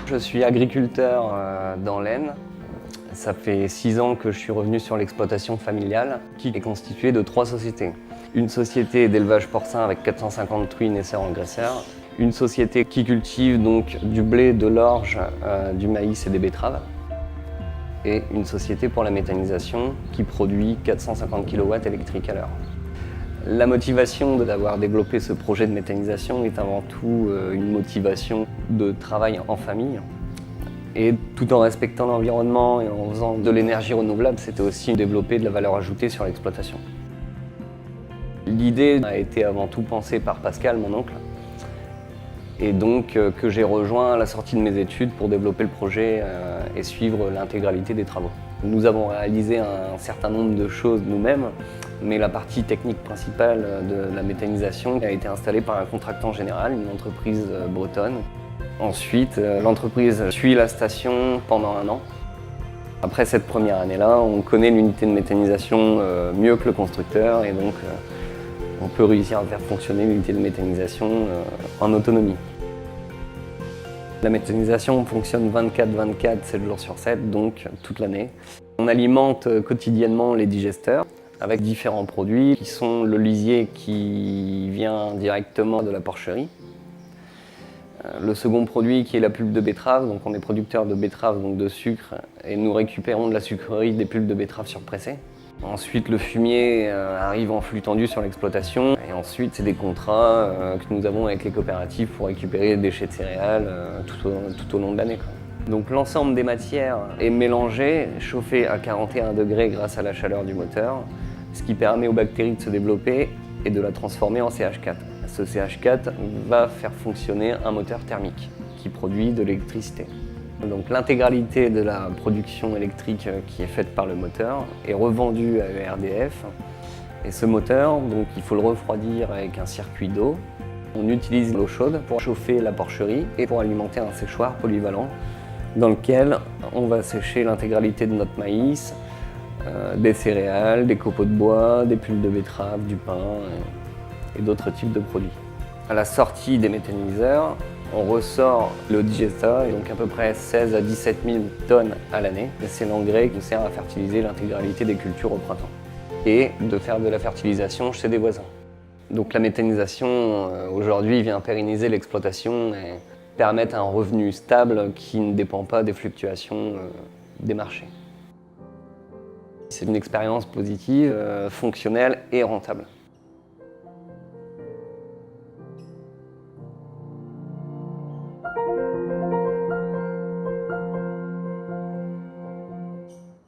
Je suis agriculteur dans l'Aisne. Ça fait 6 ans que je suis revenu sur l'exploitation familiale qui est constituée de 3 sociétés. Une société d'élevage porcin avec 450 truies naisseurs engraisseurs. Une société qui cultive donc du blé, de l'orge, du maïs et des betteraves. Et une société pour la méthanisation qui produit 450 kW électriques à l'heure. La motivation d'avoir développé ce projet de méthanisation est avant tout une motivation de travail en famille. Et tout en respectant l'environnement et en faisant de l'énergie renouvelable, c'était aussi développer de la valeur ajoutée sur l'exploitation. L'idée a été avant tout pensée par Pascal, mon oncle, et donc que j'ai rejoint à la sortie de mes études pour développer le projet et suivre l'intégralité des travaux. Nous avons réalisé un certain nombre de choses nous-mêmes, mais la partie technique principale de la méthanisation a été installée par un contractant général, une entreprise bretonne. Ensuite, l'entreprise suit la station pendant 1 an. Après cette première année-là, on connaît l'unité de méthanisation mieux que le constructeur et donc on peut réussir à faire fonctionner l'unité de méthanisation en autonomie. La méthanisation fonctionne 24/24, 7 jours sur 7, donc toute l'année. On alimente quotidiennement les digesteurs avec différents produits qui sont le lisier qui vient directement de la porcherie. Le second produit qui est la pulpe de betterave, donc on est producteur de betterave, donc de sucre, et nous récupérons de la sucrerie des pulpes de betterave surpressées. Ensuite, le fumier arrive en flux tendu sur l'exploitation, et ensuite c'est des contrats que nous avons avec les coopératives pour récupérer les déchets de céréales tout au long de l'année. Donc l'ensemble des matières est mélangé, chauffé à 41 degrés grâce à la chaleur du moteur, ce qui permet aux bactéries de se développer et de la transformer en CH4. Ce CH4 va faire fonctionner un moteur thermique qui produit de l'électricité. Donc l'intégralité de la production électrique qui est faite par le moteur est revendue à ERDF. Et ce moteur, donc, il faut le refroidir avec un circuit d'eau. On utilise l'eau chaude pour chauffer la porcherie et pour alimenter un séchoir polyvalent dans lequel on va sécher l'intégralité de notre maïs, des céréales, des copeaux de bois, des pulpes de betterave, du pain et d'autres types de produits. À la sortie des méthaniseurs, on ressort le digesta, et donc à peu près 16 à 17 000 tonnes à l'année. C'est l'engrais qui sert à fertiliser l'intégralité des cultures au printemps et de faire de la fertilisation chez des voisins. Donc la méthanisation aujourd'hui vient pérenniser l'exploitation et permettre un revenu stable qui ne dépend pas des fluctuations des marchés. C'est une expérience positive, fonctionnelle et rentable.